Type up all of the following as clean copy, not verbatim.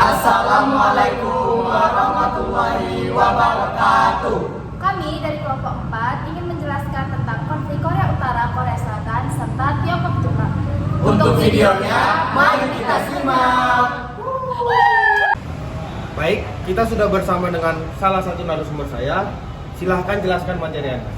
Assalamualaikum warahmatullahi wabarakatuh. Kami dari kelompok 4 ingin menjelaskan tentang konflik Korea Utara, Korea Selatan, serta Tiongkok Jepang. Untuk videonya, mari kita simak. Baik, kita sudah bersama dengan salah satu narasumber saya. Silahkan jelaskan materi Anda.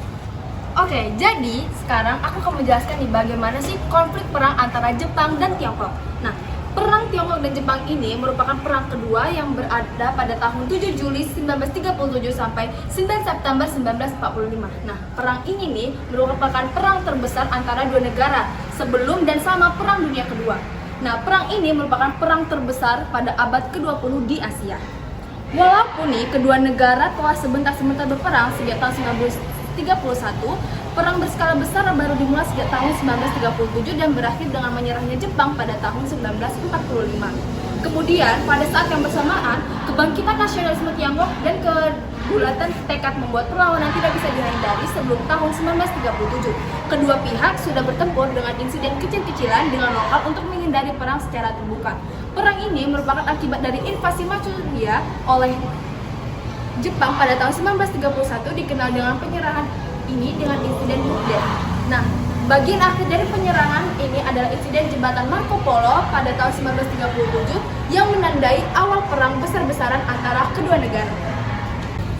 Oke, jadi sekarang aku akan menjelaskan nih bagaimana sih konflik perang antara Jepang dan Tiongkok. Nah, perang Tiongkok dan Jepang ini merupakan perang kedua yang berada pada tahun 7 Juli 1937 sampai 9 September 1945. Nah, perang ini nih merupakan perang terbesar antara dua negara sebelum dan selama Perang Dunia Kedua. Nah, perang ini merupakan perang terbesar pada abad ke-20 di Asia. Walaupun nih kedua negara telah sebentar-sebentar berperang sejak tahun 1931, perang berskala besar baru dimulai sejak tahun 1937 dan berakhir dengan menyerahnya Jepang pada tahun 1945. Kemudian, pada saat yang bersamaan, kebangkitan nasionalisme Tiongkok dan kebulatan tekad membuat perlawanan tidak bisa dihindari sebelum tahun 1937. Kedua pihak sudah bertempur dengan insiden kecil-kecilan dengan lokal untuk menghindari perang secara terbuka. Perang ini merupakan akibat dari invasi Manchuria oleh Jepang pada tahun 1931, dikenal dengan penyerahan ini dengan insiden nuklir. Nah, bagian akhir dari penyerangan ini adalah insiden jembatan Marco Polo pada tahun 1937 yang menandai awal perang besar-besaran antara kedua negara.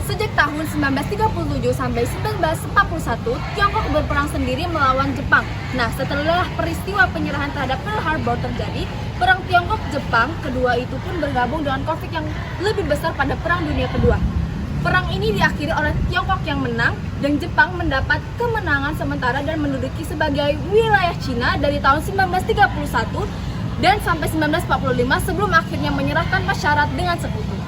Sejak tahun 1937 sampai 1941, Tiongkok berperang sendiri melawan Jepang. Nah, setelah peristiwa penyerahan terhadap Pearl Harbor terjadi, perang Tiongkok-Jepang kedua itu pun bergabung dengan konflik yang lebih besar pada Perang Dunia Kedua. Perang ini diakhiri oleh Tiongkok yang menang dan Jepang mendapat kemenangan sementara dan menduduki sebagai wilayah Cina dari tahun 1931 dan sampai 1945 sebelum akhirnya menyerahkan syarat dengan sekutu.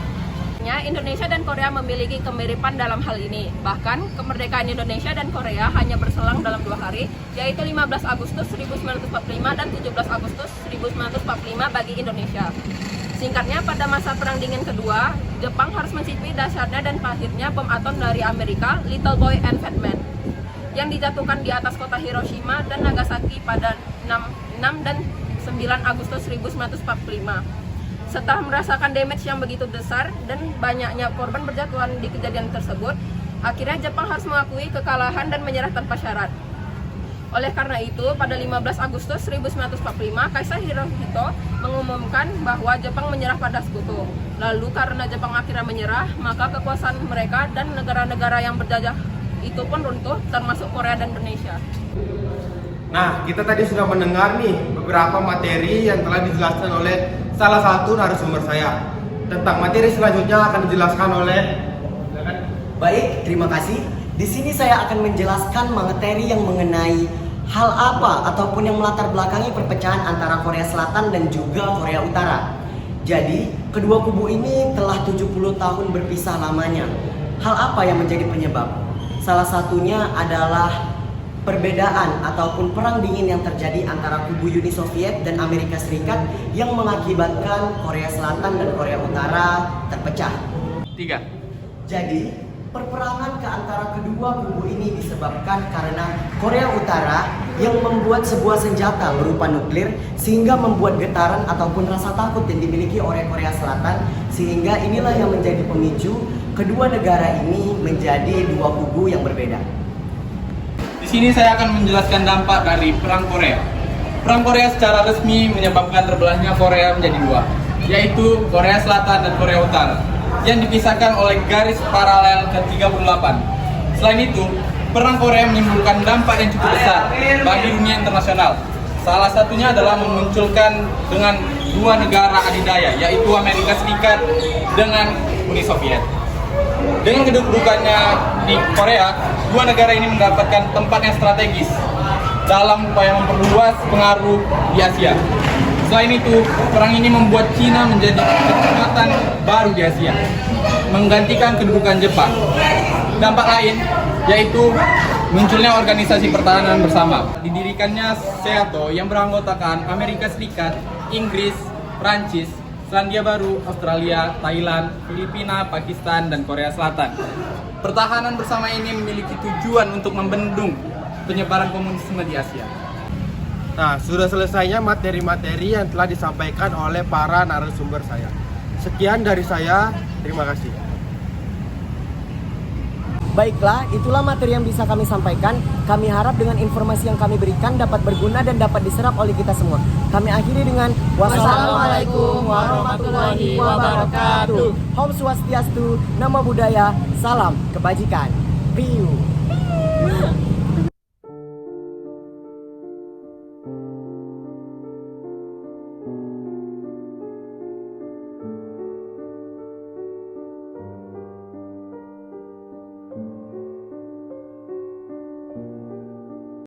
Indonesia dan Korea memiliki kemiripan dalam hal ini. Bahkan kemerdekaan Indonesia dan Korea hanya berselang dalam 2 hari, yaitu 15 Agustus 1945 dan 17 Agustus 1945 bagi Indonesia. Singkatnya, pada masa Perang Dingin Kedua, Jepang harus mencicipi dahsyatnya dan pahitnya bom atom dari Amerika, Little Boy and Fat Man, yang dijatuhkan di atas kota Hiroshima dan Nagasaki pada 6 dan 9 Agustus 1945. Setelah merasakan damage yang begitu besar dan banyaknya korban berjatuhan di kejadian tersebut, akhirnya Jepang harus mengakui kekalahan dan menyerah tanpa syarat. Oleh karena itu, pada 15 Agustus 1945, Kaisar Hirohito mengumumkan bahwa Jepang menyerah pada sekutu. Lalu karena Jepang akhirnya menyerah, maka kekuasaan mereka dan negara-negara yang berjajah itu pun runtuh, termasuk Korea dan Indonesia. Nah, kita tadi sudah mendengar nih beberapa materi yang telah dijelaskan oleh salah satu narasumber saya. Tentang materi selanjutnya akan dijelaskan oleh... Baik, terima kasih. Di sini saya akan menjelaskan materi yang mengenai hal apa ataupun yang melatar belakangi perpecahan antara Korea Selatan dan juga Korea Utara. Jadi, kedua kubu ini telah 70 tahun berpisah lamanya. Hal apa yang menjadi penyebab? Salah satunya adalah perbedaan ataupun perang dingin yang terjadi antara kubu Uni Soviet dan Amerika Serikat yang mengakibatkan Korea Selatan dan Korea Utara terpecah. 3. Jadi, perperangan ke antara kedua kubu ini disebabkan karena Korea Utara yang membuat sebuah senjata berupa nuklir sehingga membuat getaran ataupun rasa takut yang dimiliki oleh Korea Selatan, sehingga inilah yang menjadi pemicu kedua negara ini menjadi dua kubu yang berbeda. Di sini saya akan menjelaskan dampak dari Perang Korea. Perang Korea secara resmi menyebabkan terbelahnya Korea menjadi dua, yaitu Korea Selatan dan Korea Utara, yang dipisahkan oleh garis paralel ke-38. Selain itu, Perang Korea menimbulkan dampak yang cukup besar bagi dunia internasional. Salah satunya adalah memunculkan dengan dua negara adidaya, yaitu Amerika Serikat dengan Uni Soviet. Dengan kedudukannya di Korea, dua negara ini mendapatkan tempat yang strategis dalam upaya memperluas pengaruh di Asia. Selain itu, perang ini membuat Cina menjadi kekuatan baru di Asia, menggantikan kedudukan Jepang. Dampak lain yaitu munculnya organisasi pertahanan bersama. Didirikannya SEATO yang beranggotakan Amerika Serikat, Inggris, Prancis, Selandia Baru, Australia, Thailand, Filipina, Pakistan, dan Korea Selatan. Pertahanan bersama ini memiliki tujuan untuk membendung penyebaran komunisme di Asia. Nah, sudah selesainya materi-materi yang telah disampaikan oleh para narasumber saya. Sekian dari saya, terima kasih. Baiklah, itulah materi yang bisa kami sampaikan. Kami harap dengan informasi yang kami berikan dapat berguna dan dapat diserap oleh kita semua. Kami akhiri dengan wassalamualaikum warahmatullahi wabarakatuh. Om Swastiastu, Namo Buddhaya, salam kebajikan. Piu.